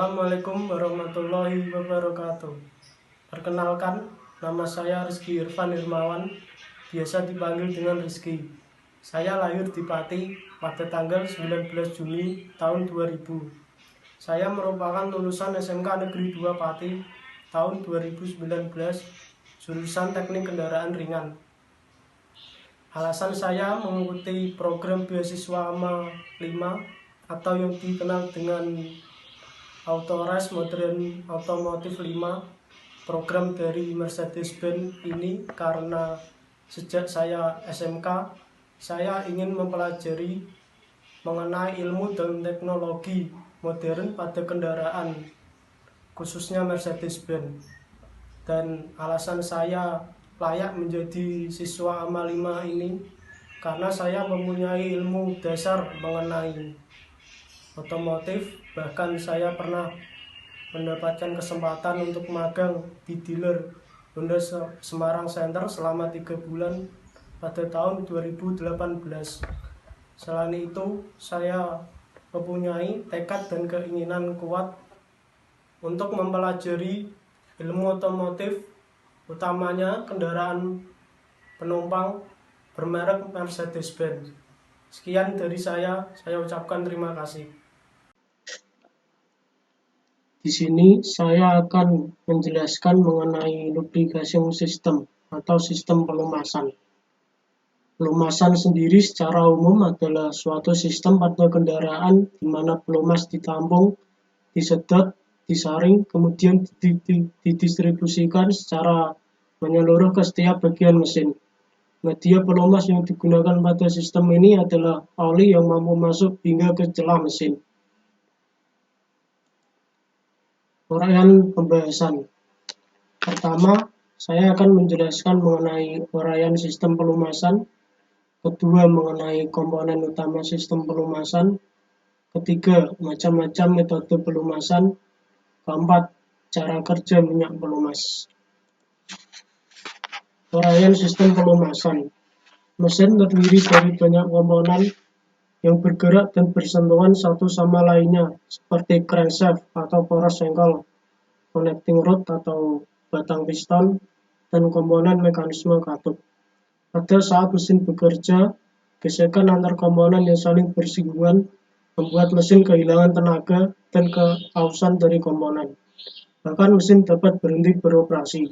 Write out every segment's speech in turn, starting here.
Assalamualaikum warahmatullahi wabarakatuh. Perkenalkan, nama saya Rizky Irfan Irmawan, biasa dipanggil dengan Rizky. Saya lahir di Pati pada tanggal 19 Juni tahun 2000. Saya merupakan lulusan SMK Negeri 2 Pati tahun 2019, jurusan Teknik Kendaraan Ringan. Alasan saya mengikuti program beasiswa AMA 5 atau yang dikenal dengan Autores Modern Otomotif 5, program dari Mercedes-Benz ini karena sejak saya SMK, saya ingin mempelajari mengenai ilmu dan teknologi modern pada kendaraan, khususnya Mercedes-Benz. Dan alasan saya layak menjadi siswa AMA 5 ini karena saya mempunyai ilmu dasar mengenai otomotif, bahkan saya pernah mendapatkan kesempatan untuk magang di dealer Honda Semarang Center selama 3 bulan pada tahun 2018. Selain itu, saya mempunyai tekad dan keinginan kuat untuk mempelajari ilmu otomotif, utamanya kendaraan penumpang bermerek Mercedes-Benz. Sekian dari saya ucapkan terima kasih. Di sini saya akan menjelaskan mengenai lubrication system atau sistem pelumasan. Pelumasan sendiri secara umum adalah suatu sistem pada kendaraan di mana pelumas ditampung, disedot, disaring, kemudian didistribusikan secara menyeluruh ke setiap bagian mesin. Media pelumas yang digunakan pada sistem ini adalah oli yang mampu masuk hingga ke celah mesin. Uraian pembahasan. Pertama, saya akan menjelaskan mengenai uraian sistem pelumasan. Kedua, mengenai komponen utama sistem pelumasan. Ketiga, macam-macam metode pelumasan. Keempat, cara kerja minyak pelumas. Uraian sistem pelumasan. Mesin terdiri dari banyak komponen yang bergerak dan bersentuhan satu sama lainnya, seperti crankshaft atau poros sengkol, connecting rod atau batang piston, dan komponen mekanisme katup. Pada saat mesin bekerja, gesekan antar komponen yang saling bersinggungan membuat mesin kehilangan tenaga dan keausan dari komponen. Bahkan mesin dapat berhenti beroperasi.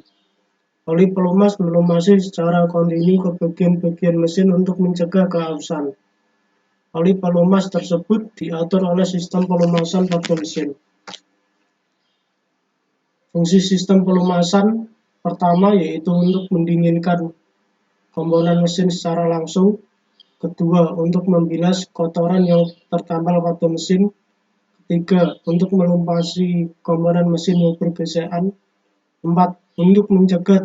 Oli pelumas melumasi secara kontinu ke bagian-bagian mesin untuk mencegah keausan. Oli pelumas tersebut diatur oleh sistem pelumasan pada mesin. Fungsi sistem pelumasan pertama yaitu untuk mendinginkan komponen mesin secara langsung. Kedua, untuk membilas kotoran yang tertempel pada mesin. Ketiga, untuk melumasi komponen mesin yang bergesekan. 4. Untuk mencegah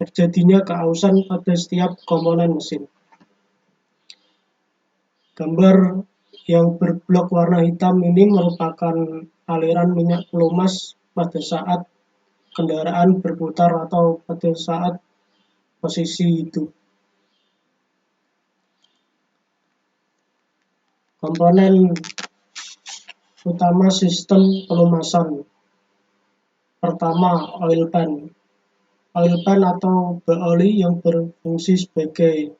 terjadinya keausan pada setiap komponen mesin. Gambar yang berblok warna hitam ini merupakan aliran minyak pelumas pada saat kendaraan berputar atau pada saat posisi hidup. Komponen utama sistem pelumasan. Pertama, oil pan. Oil pan atau bak oli yang berfungsi sebagai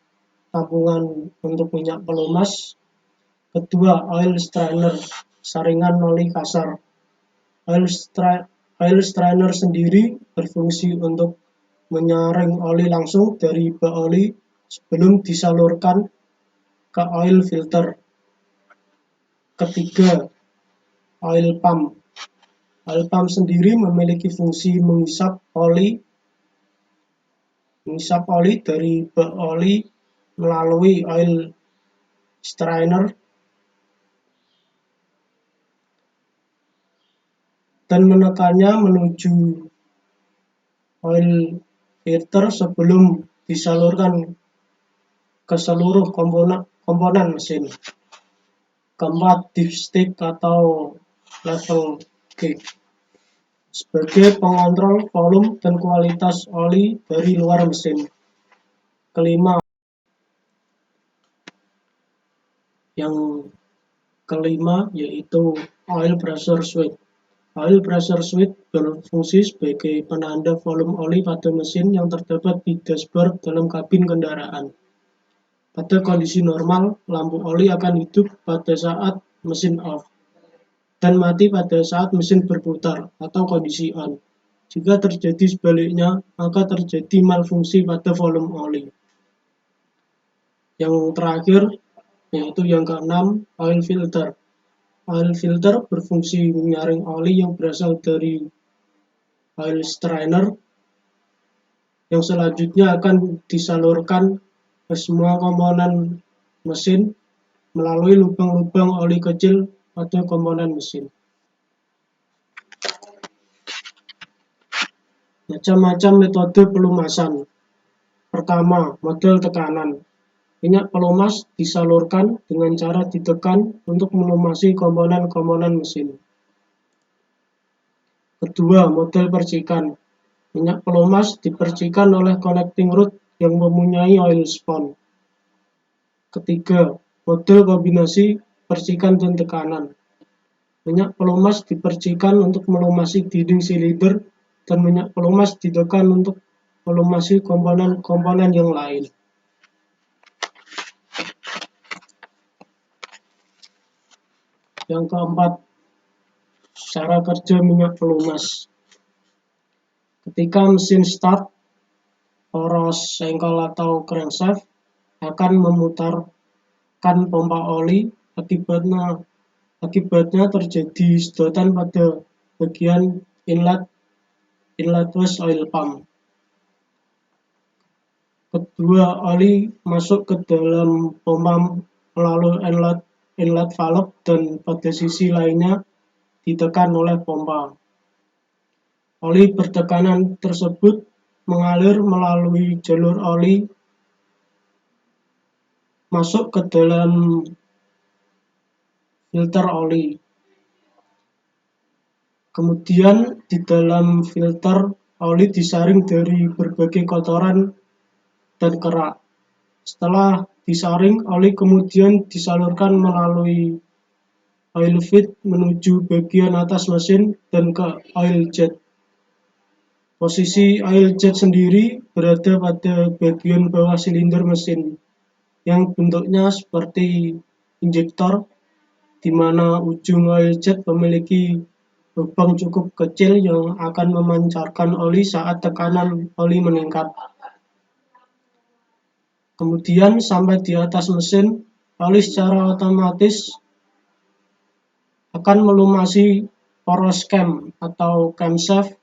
tampungan untuk minyak pelumas. Kedua, oil strainer, saringan oli kasar. Oil strainer sendiri berfungsi untuk menyaring oli langsung dari bak oli sebelum disalurkan ke oil filter. Ketiga, oil pump. Oil pump sendiri memiliki fungsi menghisap oli dari bak oli melalui oil strainer dan menekannya menuju oil filter sebelum disalurkan ke seluruh komponen mesin. Keempat, dipstick atau level gauge sebagai pengontrol volume dan kualitas oli dari luar mesin. Kelima, yaitu oil pressure switch. Oil pressure switch berfungsi sebagai penanda volume oli pada mesin yang terdapat di dashboard dalam kabin kendaraan. Pada kondisi normal, lampu oli akan hidup pada saat mesin off dan mati pada saat mesin berputar atau kondisi on. Jika terjadi sebaliknya, maka terjadi malfungsi pada volume oli. Yang terakhir, yaitu yang keenam, oil filter. Oil filter berfungsi menyaring oli yang berasal dari oil strainer yang selanjutnya akan disalurkan ke semua komponen mesin melalui lubang-lubang oli kecil pada komponen mesin. Macam-macam metode pelumasan. Pertama, model tekanan. Minyak pelumas disalurkan dengan cara ditekan untuk melumasi komponen-komponen mesin. Kedua, model percikan. Minyak pelumas dipercikan oleh connecting rod yang mempunyai oil sponge. Ketiga, model kombinasi percikan dan tekanan. Minyak pelumas dipercikan untuk melumasi dinding silinder dan minyak pelumas ditekan untuk melumasi komponen-komponen yang lain. Yang keempat, cara kerja minyak pelumas. Ketika mesin start, poros sengkol atau crankshaft akan memutarkan pompa oli, akibatnya terjadi sedotan pada bagian inlet hose oil pump. Kedua, oli masuk ke dalam pompa melalui inlet valve dan pada sisi lainnya ditekan oleh pompa. Oli bertekanan tersebut mengalir melalui jalur oli masuk ke dalam filter oli. Kemudian di dalam filter oli disaring dari berbagai kotoran dan kerak. Setelah disaring, oli kemudian disalurkan melalui oil feed menuju bagian atas mesin dan ke oil jet. Posisi oil jet sendiri berada pada bagian bawah silinder mesin yang bentuknya seperti injektor, di mana ujung oil jet memiliki lubang cukup kecil yang akan memancarkan oli saat tekanan oli meningkat. Kemudian sampai di atas mesin, oli secara otomatis akan melumasi poros cam atau camshaft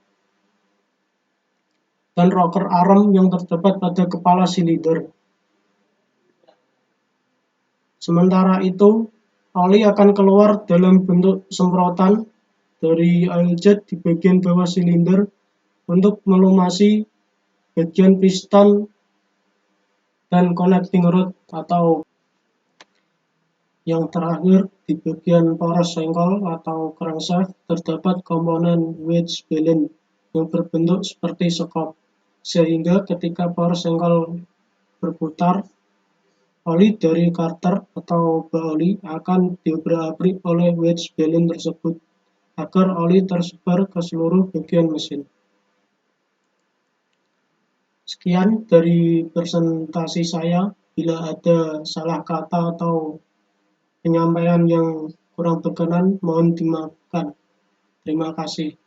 dan rocker arm yang terdapat pada kepala silinder. Sementara itu, oli akan keluar dalam bentuk semprotan dari oil jet di bagian bawah silinder untuk melumasi bagian piston dan connecting rod atau yang terakhir di bagian poros sengkol atau crankshaft terdapat komponen wedge balance yang berbentuk seperti sekop, sehingga ketika poros sengkol berputar, oli dari karter atau bak oli akan diobrak-abrik oleh wedge balance tersebut agar oli tersebar ke seluruh bagian mesin. Sekian dari presentasi saya. Bila ada salah kata atau penyampaian yang kurang berkenan, mohon dimaafkan. Terima kasih.